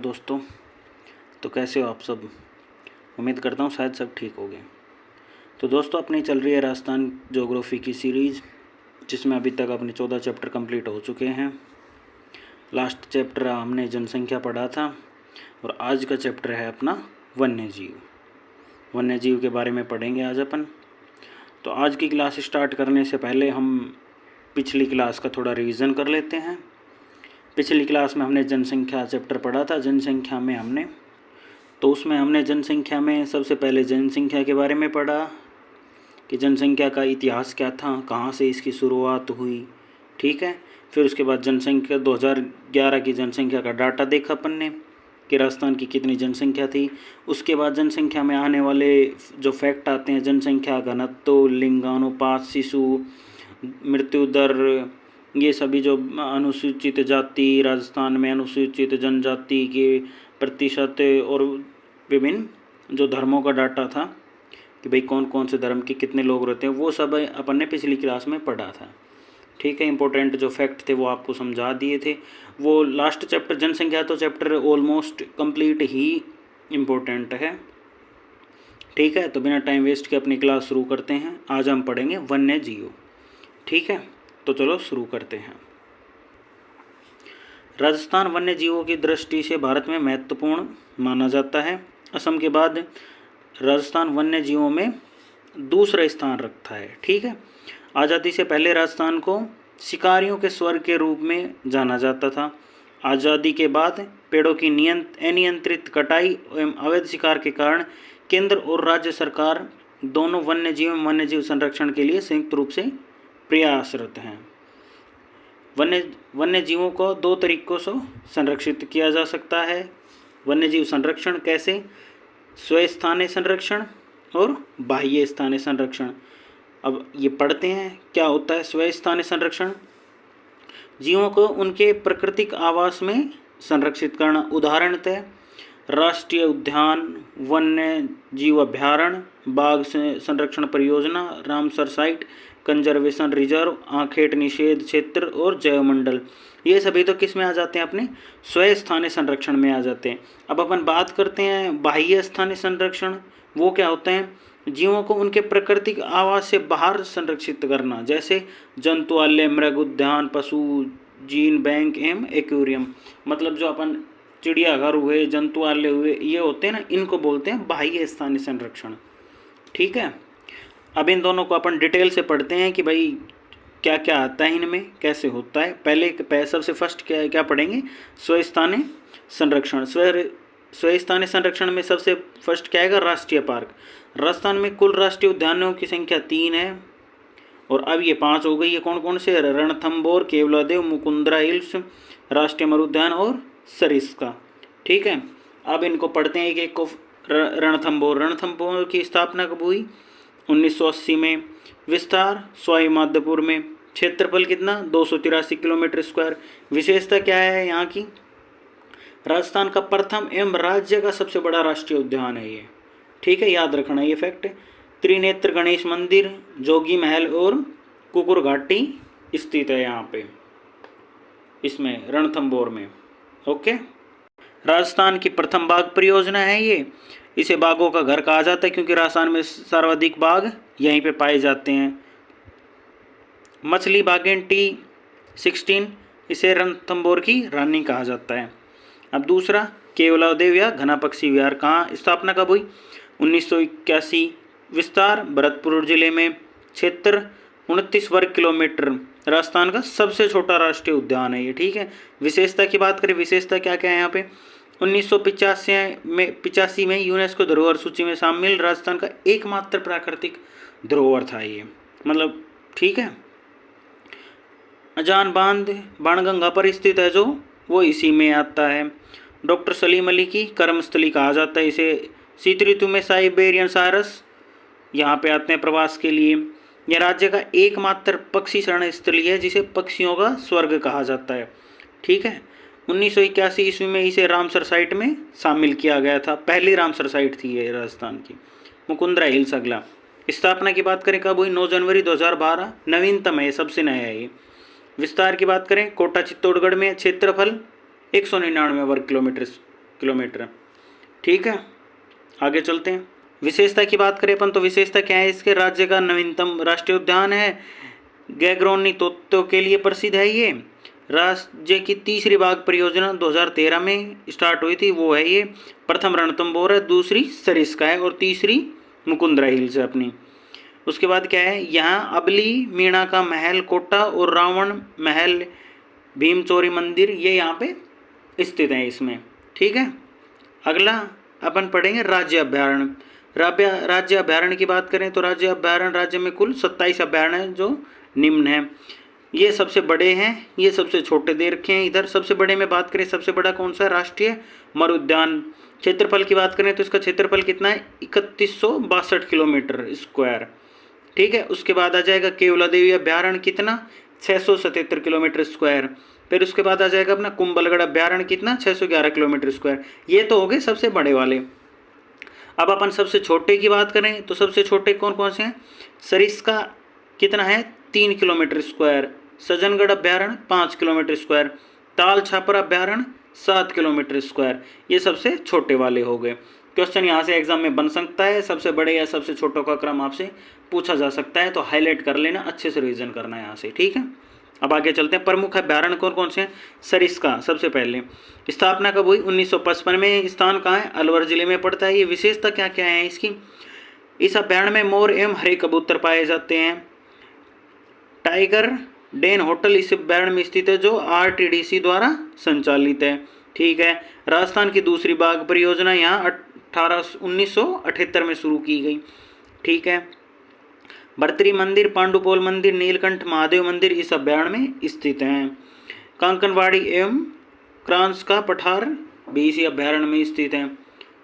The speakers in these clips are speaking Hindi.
दोस्तों, तो कैसे हो आप सब। उम्मीद करता हूँ शायद सब ठीक हो गए। तो दोस्तों, अपनी चल रही है राजस्थान ज्योग्राफी की सीरीज़, जिसमें अभी तक अपने 14 चैप्टर कंप्लीट हो चुके हैं। लास्ट चैप्टर हमने जनसंख्या पढ़ा था और आज का चैप्टर है अपना वन्य जीव। वन्य जीव के बारे में पढ़ेंगे आज अपन। तो आज की क्लास स्टार्ट करने से पहले हम पिछली क्लास का थोड़ा रिवीजन कर लेते हैं। पिछली क्लास में हमने जनसंख्या चैप्टर पढ़ा था। जनसंख्या में हमने जनसंख्या में सबसे पहले जनसंख्या के बारे में पढ़ा कि जनसंख्या का इतिहास क्या था, कहाँ से इसकी शुरुआत हुई। ठीक है। फिर उसके बाद जनसंख्या 2011 की जनसंख्या का डाटा देखा अपन ने कि राजस्थान की कितनी जनसंख्या थी। उसके बाद जनसंख्या में आने वाले जो फैक्ट आते हैं, जनसंख्या घनत्व, लिंगानुपात, शिशु मृत्यु दर, ये सभी जो अनुसूचित जाति, राजस्थान में अनुसूचित जनजाति के प्रतिशत और विभिन्न जो धर्मों का डाटा था कि भाई कौन कौन से धर्म के कितने लोग रहते हैं, वो सब अपन ने पिछली क्लास में पढ़ा था। ठीक है। इंपॉर्टेंट जो फैक्ट थे वो आपको समझा दिए थे। वो लास्ट चैप्टर जनसंख्या तो चैप्टर ऑलमोस्ट कंप्लीट ही इम्पोर्टेंट है। ठीक है। तो बिना टाइम वेस्ट के अपनी क्लास शुरू करते हैं। आज हम पढ़ेंगे वन्य जीव। ठीक है। तो चलो शुरू करते हैं। राजस्थान वन्य जीवों की दृष्टि से भारत में महत्वपूर्ण माना जाता है। असम के बाद राजस्थान वन्य जीवों में दूसरा स्थान रखता है। ठीक है। आज़ादी से पहले राजस्थान को शिकारियों के स्वर्ग के रूप में जाना जाता था। आज़ादी के बाद पेड़ों की अनियंत्रित कटाई एवं अवैध शिकार के कारण केंद्र और राज्य सरकार दोनों वन्य जीव संरक्षण के लिए संयुक्त रूप से प्रयासरत हैं। वन्य जीवों को दो तरीकों से संरक्षित किया जा सकता है। वन्य जीव संरक्षण कैसे? स्वस्थानीय संरक्षण और बाह्य स्थानीय संरक्षण। अब ये पढ़ते हैं क्या होता है स्वस्थानीय संरक्षण। जीवों को उनके प्राकृतिक आवास में संरक्षित करना। उदाहरणतः राष्ट्रीय उद्यान, वन्य जीव अभ्यारण्य, बाघ संरक्षण परियोजना, रामसर साइट, कंजर्वेशन रिजर्व, आखेट निषेध क्षेत्र और जैवमंडल। ये सभी तो किस में आ जाते हैं? अपने स्वस्थानीय संरक्षण में आ जाते हैं। अब अपन बात करते हैं बाह्य स्थानीय संरक्षण। वो क्या होते हैं? जीवों को उनके प्राकृतिक आवास से बाहर संरक्षित करना, जैसे जंतुआलय, मृग उद्यान, पशु जीन बैंक एवं एक्वेरियम। मतलब जो अपन चिड़ियाघर हुए, जंतुआलय हुए, ये होते हैं ना, इनको बोलते हैं बाह्य स्थानीय संरक्षण। ठीक है। अब इन दोनों को अपन डिटेल से पढ़ते हैं कि भाई क्या क्या आता है इनमें, कैसे होता है। पहले सबसे फर्स्ट क्या पढ़ेंगे? स्वस्थानीय संरक्षण। स्वस्थानीय संरक्षण में सबसे फर्स्ट क्या आएगा? राष्ट्रीय पार्क। राजस्थान में कुल राष्ट्रीय उद्यानों की संख्या 3 है और अब ये 5 हो गई। ये कौन कौन से? रणथंभौर, केवलादेव, मुकुंदरा हिल्स, राष्ट्रीय मरुद्यान और सरिस्का। ठीक है। अब इनको पढ़ते हैं एक एक को। रणथंभौर की स्थापना कब हुई? 1980 में। विस्तार सवाई माधोपुर में। क्षेत्रफल कितना? 283 किलोमीटर स्क्वायर। विशेषता क्या है यहाँ की? राजस्थान का प्रथम एवं राज्य का सबसे बड़ा राष्ट्रीय उद्यान है ये। ठीक है, याद रखना ये फैक्ट। त्रिनेत्र गणेश मंदिर, जोगी महल और कुकुर घाटी स्थित है यहाँ पे, इसमें रणथंभौर में। ओके। राजस्थान की प्रथम बाघ परियोजना है ये। इसे बाघों का घर कहा जाता है क्योंकि राजस्थान में सर्वाधिक बाघ यहीं पे पाए जाते हैं। मछली बाघेन T16, इसे रणथंभौर की रानी कहा जाता है। अब दूसरा केवलादेव या घना पक्षी विहार, कहाँ स्थापना कब हुई? 1981। विस्तार भरतपुर जिले में। क्षेत्र 29 वर्ग किलोमीटर। राजस्थान का सबसे छोटा राष्ट्रीय उद्यान है ये। ठीक है। विशेषता की बात करें, विशेषता क्या क्या है यहाँ पे? 1985 में यूनेस्को धरोहर सूची में शामिल राजस्थान का एकमात्र प्राकृतिक धरोहर था ये। मतलब ठीक है। अजान बांध बाणगंगा पर स्थित है जो, वो इसी में आता है। डॉक्टर सलीम अली की कर्मस्थली कहा जाता है इसे। शीत ऋतु में साइबेरियन सारस यहाँ पे आते हैं प्रवास के लिए। यह राज्य का एकमात्र पक्षी शरण स्थली है जिसे पक्षियों का स्वर्ग कहा जाता है। ठीक है। 1981 ईस्वी में इसे रामसर साइट में शामिल किया गया था। पहली रामसर साइट थी ये राजस्थान की। मुकुंदरा हिल्स अगला। स्थापना की बात करें कब हुई? 9 जनवरी 2012। नवीनतम है, सबसे नया है ये। विस्तार की बात करें, कोटा चित्तौड़गढ़ में। क्षेत्रफल 199 वर्ग किलोमीटर किलोमीटर। ठीक है, आगे चलते हैं। विशेषता की बात करें अपन तो विशेषता क्या है इसके, राज्य का नवीनतम राष्ट्रीय उद्यान है, गैग्रोनी तोतों के लिए प्रसिद्ध है ये। राज्य की तीसरी बाघ परियोजना 2013 में स्टार्ट हुई थी, वो है ये। प्रथम रणथंभौर है, दूसरी सरिस्का है और तीसरी मुकुंदरा हिल्स है अपनी। उसके बाद क्या है, यहाँ अबली मीणा का महल कोटा और रावण महल भीमचोरी मंदिर ये यहाँ पे स्थित है इसमें। ठीक है, अगला अपन पढ़ेंगे राज्य अभ्यारण्य। राज्य अभ्यारण्य की बात करें तो राज्य अभ्यारण्य, राज्य में कुल 27 अभ्यारण्य हैं जो निम्न हैं। ये सबसे बड़े हैं, ये सबसे छोटे दे रखे हैं इधर। सबसे बड़े में बात करें, सबसे बड़ा कौन सा है, राष्ट्रीय मरु उद्यान। क्षेत्रफल की बात करें तो इसका क्षेत्रफल कितना है, 3162 किलोमीटर स्क्वायर। ठीक है, उसके बाद आ जाएगा केवला देवी अभ्यारण्य, कितना, 677 किलोमीटर स्क्वायर। फिर उसके बाद आ जाएगा अपना कुंभलगढ़ अभ्यारण्य, कितना, 611 किलोमीटर स्क्वायर। ये तो हो गए सबसे बड़े वाले। अब अपन सबसे छोटे की बात करें तो सबसे छोटे कौन कौन से हैं, सरिस्का कितना है, 3 किलोमीटर स्क्वायर। सज्जनगढ़ अभ्यारण्य 5 किलोमीटर स्क्वायर। ताल छापर अभ्यारण्य 7 किलोमीटर स्क्वायर। ये सबसे छोटे वाले हो गए। क्वेश्चन यहाँ से एग्जाम में बन सकता है, सबसे बड़े या सबसे छोटों का क्रम आपसे पूछा जा सकता है, तो हाईलाइट कर लेना, अच्छे से रिवीजन करना है यहाँ से। ठीक है, अब आगे चलते हैं। प्रमुख अभ्यारण्य कौन कौन से हैं, सरिस्का सबसे पहले। स्थापना कब हुई, 1955 में। स्थान कहाँ है, अलवर जिले में पड़ता है। ये विशेषता क्या क्या है इसकी, इस अभ्यारण्य में मोर एवं हरे कबूतर पाए जाते हैं। टाइगर डेन होटल इस अभ्यारण्य में स्थित है जो RTDC द्वारा संचालित है। ठीक है, राजस्थान की दूसरी बाघ परियोजना यहाँ 1978 में शुरू की गई। ठीक है, भर्तरी मंदिर, पांडुपोल मंदिर, नीलकंठ महादेव मंदिर इस अभ्यारण्य में स्थित हैं। कांकनवाड़ी एवं क्रांस का पठार भी इसी अभ्यारण्य में स्थित हैं।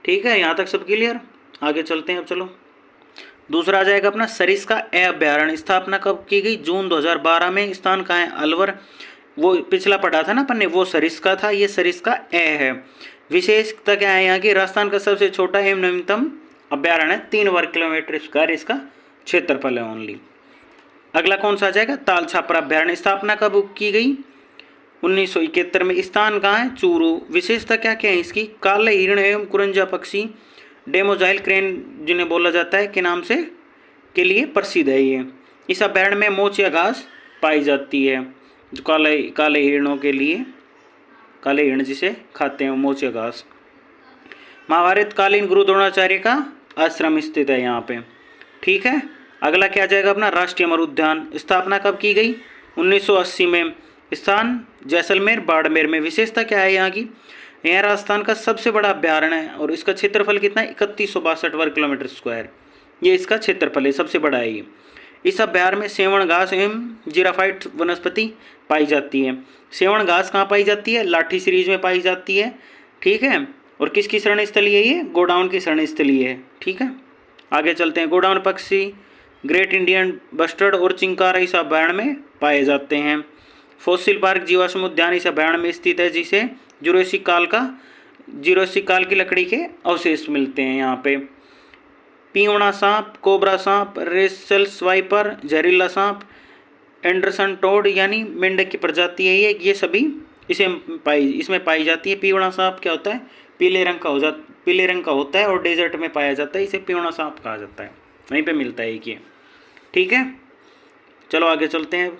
ठीक है, यहाँ तक सब क्लियर, आगे चलते हैं। अब चलो, दूसरा आ जाएगा अपना सरिस्का ए अभ्यारण्य। स्थापना कब की गई, जून 2012 में। स्थान कहाँ है, अलवर। वो पिछला पढ़ा था ना अपन ने, वो सरिस्का था, ये सरिस्का ए है। विशेषता क्या है यहाँ की, राजस्थान का सबसे छोटा एवं नवीनतम अभ्यारण्य है, 3 वर्ग किलोमीटर स्क्वायर इसका क्षेत्रफल है ओनली। अगला कौन सा आ जाएगा, ताल छापरा अभ्यारण्य। स्थापना कब की गई, 1971 में। स्थान कहाँ है, चूरू। विशेषता क्या क्या है इसकी, काले हिरण एवं कुरंजा पक्षी, डेमोजाइल क्रेन जिन्हें बोला जाता है के नाम से के लिए प्रसिद्ध है ये। इस अभ्यारण्य में मोच या घास पाई जाती है, जो काले हिरणों के लिए, काले हिरण जिसे खाते हैं मोच या घास। महाभारत कालीन गुरु द्रोणाचार्य का आश्रम स्थित है यहाँ पे। ठीक है, अगला क्या जाएगा अपना राष्ट्रीय मरु उद्यान। स्थापना कब की गई, 1980 में। स्थान जैसलमेर बाड़मेर में। विशेषता क्या है यहाँ की, यह राजस्थान का सबसे बड़ा अभ्यारण्य है और इसका क्षेत्रफल कितना है, 3162 वर्ग किलोमीटर स्क्वायर। ये इसका क्षेत्रफल है, सबसे बड़ा है ये। इस अभ्यारण्य में सेवण घास एवं जिराफाइट वनस्पति पाई जाती है। सेवण घास कहाँ पाई जाती है, लाठी सीरीज में पाई जाती है। ठीक है, और किसकी शरण स्थली है ये, गोडाउन की शरण स्थली है। ठीक है, आगे चलते हैं। गोडाउन पक्षी, ग्रेट इंडियन बस्टर्ड और चिंकारा इस अभ्यारण्य में पाए जाते हैं। फॉसिल पार्क जीवाश्म उद्यान इस अभ्यारण्य में स्थित है, जिसे जुरासिक काल की लकड़ी के अवशेष मिलते हैं यहाँ पे। पीवड़ा सांप, कोबरा सांप, रेसल स्वाइपर, जहरीला सांप, एंडरसन टोड यानी मेंढक की प्रजाति है ये सभी इसमें पाई जाती है। पीवड़ा सांप क्या होता है, पीले रंग का होता है और डेजर्ट में पाया जाता है, इसे पीवड़ा सांप कहा जाता है, वहीं पे मिलता है ये। ठीक है, चलो आगे चलते हैं।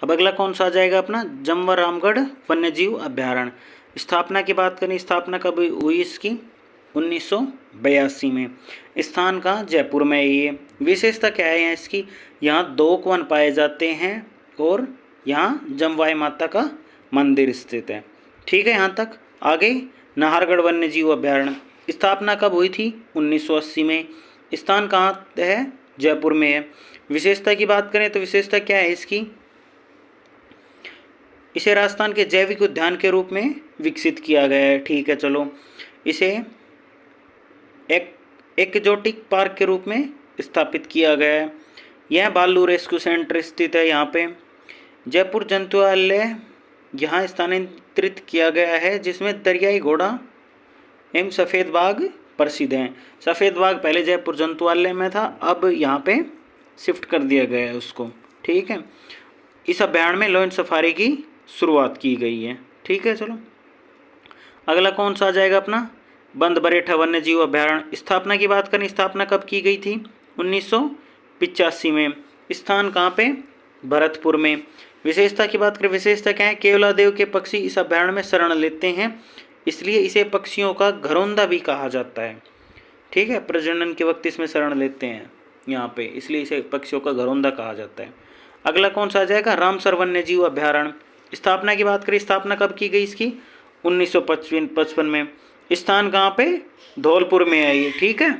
अब अगला कौन सा आ जाएगा अपना, जमवा रामगढ़ वन्यजीव अभ्यारण्य। स्थापना की बात करें, स्थापना कब हुई इसकी, 1982 में। स्थान का जयपुर में है ये। विशेषता क्या है यहाँ इसकी, यहाँ 2 वन पाए जाते हैं और यहाँ जमवाई माता का मंदिर स्थित है। ठीक है, यहाँ तक। आगे नाहरगढ़ वन्यजीव अभ्यारण्य। स्थापना कब हुई थी, 1980 में। स्थान कहाँ है, जयपुर में है। विशेषता की बात करें तो विशेषता क्या है इसकी, इसे राजस्थान के जैविक उद्यान के रूप में विकसित किया गया है। ठीक है, चलो, इसे एक एक्जोटिक पार्क के रूप में स्थापित किया गया है। यह भालू रेस्क्यू सेंटर स्थित है यहाँ पे। जयपुर जंतुआलय यहाँ स्थानांतरित किया गया है, जिसमें दरियाई घोड़ा एवं सफ़ेद बाघ प्रसिद्ध हैं। सफ़ेद बाघ पहले जयपुर जंतुआलय में था, अब यहाँ पे शिफ्ट कर दिया गया है उसको। ठीक है, इस अभ्यारण्य में लॉयन सफारी की शुरुआत की गई है। ठीक है, चलो अगला कौन सा आ जाएगा अपना, बंद बरेठा वन्य जीव अभ्यारण्य। स्थापना की बात करें, स्थापना कब की गई थी, 1985 में। स्थान कहाँ पे, भरतपुर में। विशेषता की बात करें, विशेषता क्या है, केवलादेव के पक्षी इस अभ्यारण्य में शरण लेते हैं, इसलिए इसे पक्षियों का घरौंदा भी कहा जाता है। ठीक है, प्रजनन के वक्त इसमें शरण लेते हैं यहाँ पे, इसलिए इसे पक्षियों का घरौंदा कहा जाता है। अगला कौन सा आ जाएगा, रामसर वन्य जीव अभ्यारण्य। स्थापना की बात करें, स्थापना कब की गई इसकी, 1955 में। स्थान कहाँ पे, धौलपुर में है ये। ठीक है,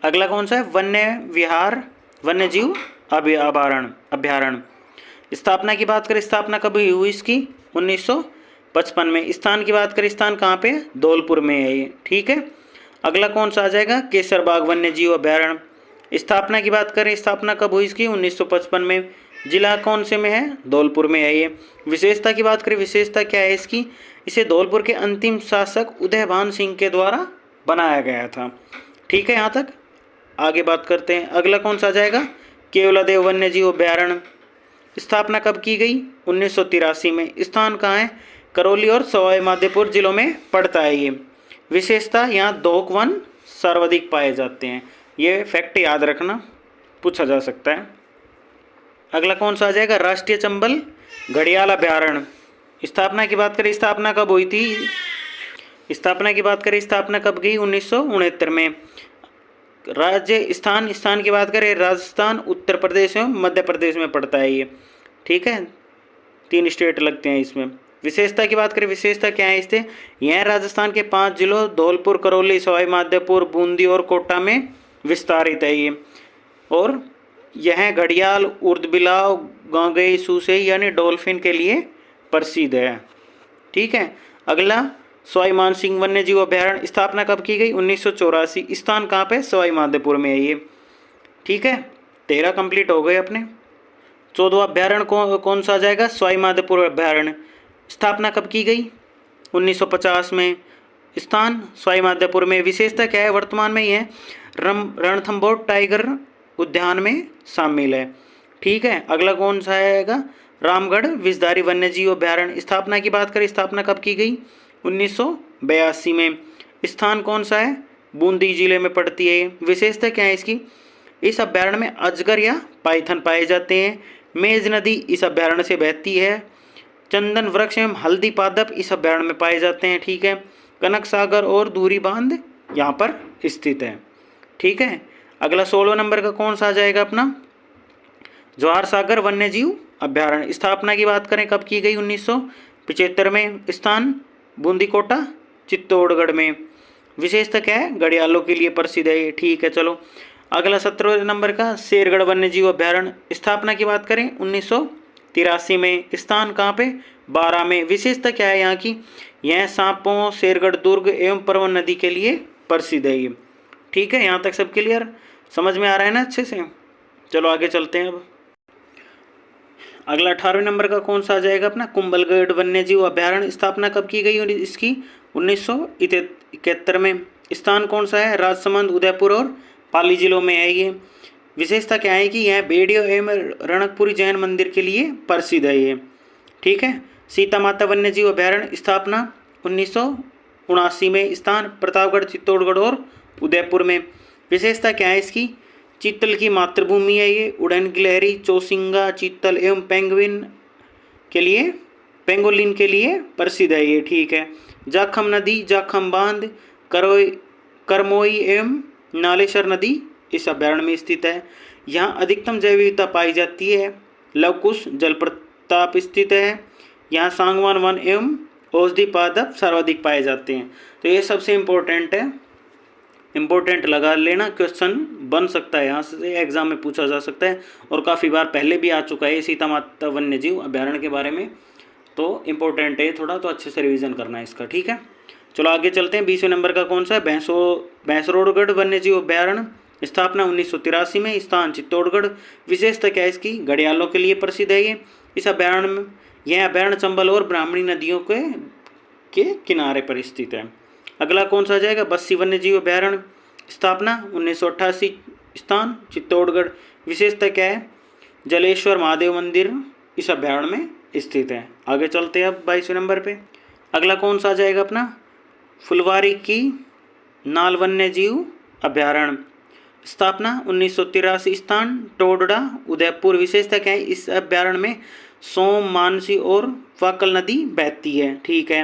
अगला कौन सा है, वन्य विहार वन्य जीव अभ्यारण्य। स्थापना की बात करें, स्थापना कब हुई इसकी, 1955 में। स्थान की बात करें, स्थान कहाँ पे, धौलपुर में है ये। ठीक है, अगला कौन सा आ जाएगा, केसरबाग वन्य जीव अभ्यारण्य। स्थापना की बात करें, स्थापना कब हुई इसकी, 1955 में। जिला कौन से में है, धौलपुर में है ये। विशेषता की बात करें, विशेषता क्या है इसकी, इसे धौलपुर के अंतिम शासक उदयभान सिंह के द्वारा बनाया गया था। ठीक है, यहाँ तक आगे बात करते हैं। अगला कौन सा आ जाएगा, केवलादेव वन्य जीव अभ्यारण्य। स्थापना कब की गई, 1983 में। स्थान कहाँ है, करौली और सवाई माधोपुर जिलों में पड़ता है ये। विशेषता, यहाँ दोक वन सर्वाधिक पाए जाते हैं, ये फैक्ट याद रखना, पूछा जा सकता है। अगला कौन सा आ जाएगा, राष्ट्रीय चंबल घड़ियाल अभ्यारण्य। स्थापना की बात करें, स्थापना कब हुई थी, स्थापना की बात करें, स्थापना कब गई, 1969 में। राज्य स्थान की बात करें, राजस्थान, उत्तर प्रदेश एवं मध्य प्रदेश में पड़ता है ये। ठीक है, 3 स्टेट लगते हैं इसमें। विशेषता की बात करें, विशेषता क्या है इससे, यह राजस्थान के 5 जिलों धौलपुर, करौली, सवाई माधोपुर, बूंदी और कोटा में विस्तारित है ये। और यह घड़ियाल, उर्दबिलाव, गौगई, सूसे यानी डॉल्फिन के लिए प्रसिद्ध है। ठीक है, अगला सवाई मानसिंह वन्य जीव अभ्यारण्य। स्थापना कब की गई, 1984। स्थान कहाँ पे, सवाई माधोपुर में है ये। ठीक है, 13 कंप्लीट हो गए अपने। 14वां अभ्यारण्य कौन सा आ जाएगा, सवाई माधोपुर अभ्यारण्य। स्थापना कब की गई, 1950 में। स्थान सवाई माधोपुर में। विशेषता क्या है, वर्तमान में यह रणथंभौर टाइगर उद्यान में शामिल है। ठीक है, अगला कौन सा आएगा, रामगढ़ विषधारी वन्य जीव अभ्यारण्य। स्थापना की बात करें, स्थापना कब की गई, 1982 में। स्थान कौन सा है, बूंदी जिले में पड़ती है। विशेषता क्या है इसकी, इस अभ्यारण्य में अजगर या पाइथन पाए जाते हैं। मेज नदी इस अभ्यारण्य से बहती है। चंदन वृक्ष एवं हल्दी पादप इस अभ्यारण्य में पाए जाते हैं। ठीक है, कनक सागर और दूरी बांध यहाँ पर स्थित है। ठीक है, अगला 16 नंबर का कौन सा आ जाएगा अपना, जवाहर सागर वन्य जीव अभ्यारण्य। स्थापना की बात करें, कब की गई, 1975 में। स्थान बूंदी, कोटा, चित्तौड़गढ़ में। विशेषता क्या है, घड़ियालों के लिए प्रसिद्ध है ये। ठीक है, चलो अगला 17 नंबर का शेरगढ़ वन्य जीव अभ्यारण्य। स्थापना की बात करें, 1983 में। स्थान कहाँ पे, 12 में। विशेषता क्या है यहाँ की, यह सांपों, शेरगढ़ दुर्ग एवं परवन नदी के लिए प्रसिद्ध है ये। ठीक है, यहाँ तक सब क्लियर, समझ में आ रहा है ना अच्छे से। चलो आगे चलते हैं अब। अगला 18वें नंबर का कौन सा आ जाएगा अपना, कुंभलगढ़ वन्य जीव अभ्यारण्य। स्थापना कब की गई इसकी, 1971 में। स्थान कौन सा है, राजसमंद, उदयपुर और पाली जिलों में है ये। विशेषता क्या है कि यह बेडियो एवं रणकपुरी जैन मंदिर के लिए प्रसिद्ध है ये। ठीक है, सीता माता वन्य जीव अभ्यारण्य। स्थापना 1979 में। स्थान प्रतापगढ़, चित्तौड़गढ़ और उदयपुर में। विशेषता क्या है इसकी, चीतल की मातृभूमि है ये। उड़न गिलहरी, चौसिंगा, चीतल एवं पेंगोलिन के लिए प्रसिद्ध है ये। ठीक है, जाखम नदी, जाखम बांध, करमोई एवं नालेश्वर नदी इस अभ्यारण्य में स्थित है। यहाँ अधिकतम जैव विविधता पाई जाती है। लवकुश जलप्रपात स्थित है। यहाँ सांगवान वन एवं औषधि पादप सर्वाधिक पाए जाते हैं। तो ये सबसे इम्पोर्टेंट है, इम्पोर्टेंट लगा लेना, क्वेश्चन बन सकता है यहाँ से, एग्जाम में पूछा जा सकता है और काफ़ी बार पहले भी आ चुका है सीता माता वन्य जीव अभ्यारण्य के बारे में। तो इम्पोर्टेंट है थोड़ा, तो अच्छे से रिवीजन करना है इसका। ठीक है, चलो आगे चलते हैं। 20वें नंबर का कौन सा है, भैंसरोडगढ़ वन्य जीव अभ्यारण्य। स्थापना 1983 में। स्थान चित्तौड़गढ़। विशेषता क्या है इसकी, घड़ियालों के लिए प्रसिद्ध है ये। इस अभ्यारण्य में यह अभ्यारण्य चंबल और ब्राह्मणी नदियों के किनारे पर स्थित है। अगला कौन सा आ जाएगा, बस्सी वन्य जीव अभ्यारण्य। स्थापना 1988। स्थान चित्तौड़गढ़। विशेषता क्या है, जलेश्वर महादेव मंदिर इस अभ्यारण्य में स्थित है। आगे चलते हैं अब 22वें नंबर पे। अगला कौन सा आ जाएगा अपना, फुलवारी की नाल वन्य जीव अभ्यारण्य, स्थापना 1983, स्थान टोडा उदयपुर। विशेषता क्या है, इस अभ्यारण्य में सोम, मानसी और वाकल नदी बहती है। ठीक है,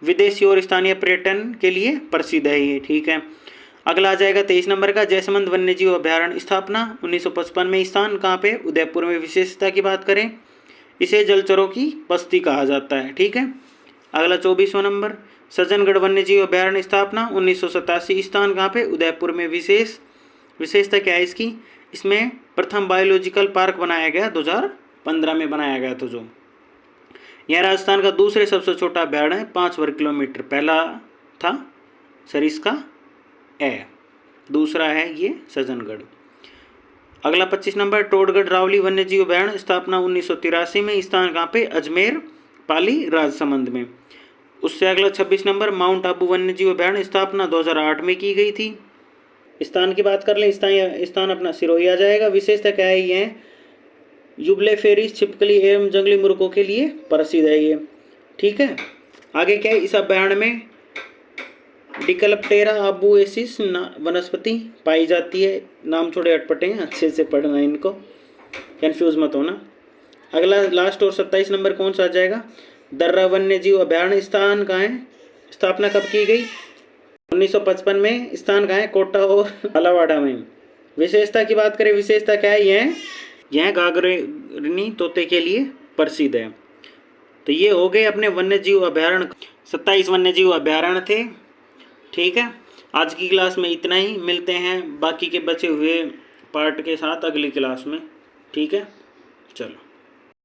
विदेशी और स्थानीय पर्यटन के लिए प्रसिद्ध है ये। ठीक है, अगला आ जाएगा 23 नंबर का, जयसमंद वन्यजीव अभ्यारण्य, स्थापना 1955 में, स्थान कहाँ पे, उदयपुर में। विशेषता की बात करें, इसे जलचरों की बस्ती कहा जाता है। ठीक है, अगला 24वां नंबर, सज्जनगढ़ वन्यजीव अभ्यारण्य, स्थापना 1987, स्थान कहाँ पे, उदयपुर में। विशेषता क्या है इसकी, इसमें प्रथम बायोलॉजिकल पार्क बनाया गया 2015 में बनाया गया। तो जो यह राजस्थान का दूसरे सबसे छोटा अभ्यारण्य है, 5 वर्ग किलोमीटर। पहला था सरिस्का ए, दूसरा है ये सज्जनगढ़। अगला 25 नंबर, टोडगढ़ रावली वन्यजीव अभ्यारण्य, स्थापना 1983 में, स्थान कहाँ पे, अजमेर पाली राजसमंद में। उससे अगला 26 नंबर, माउंट आबू वन्यजीव अभ्यारण्य, स्थापना 2008 में की गई थी। स्थान की बात कर लें, स्थान अपना सिरोही आ जाएगा। विशेषता क्या है, ये यूबलेफेरिस छिपकली एवं जंगली मुर्गों के लिए प्रसिद्ध है ये। ठीक है, आगे क्या है, इस अभ्यारण्य में डिकलप्टेरा आबुएसिस वनस्पति पाई जाती है। नाम थोड़े अटपटे हैं, अच्छे से पढ़ना इनको, कंफ्यूज मत होना। अगला लास्ट और 27 नंबर कौन सा आ जाएगा, दर्रा वन्य जीव अभ्यारण्य, स्थान कहाँ है, स्थापना कब की गई, 1955 में, स्थान कहाँ है, कोटा और अलावाड़ा में। विशेषता की बात करें, विशेषता क्या है, यह घाघरनी तोते के लिए प्रसिद्ध है। तो ये हो गए अपने वन्य जीव अभ्यारण्य, 27 वन्य जीव अभ्यारण्य थे। ठीक है, आज की क्लास में इतना ही, मिलते हैं बाकी के बचे हुए पार्ट के साथ अगली क्लास में। ठीक है, चलो।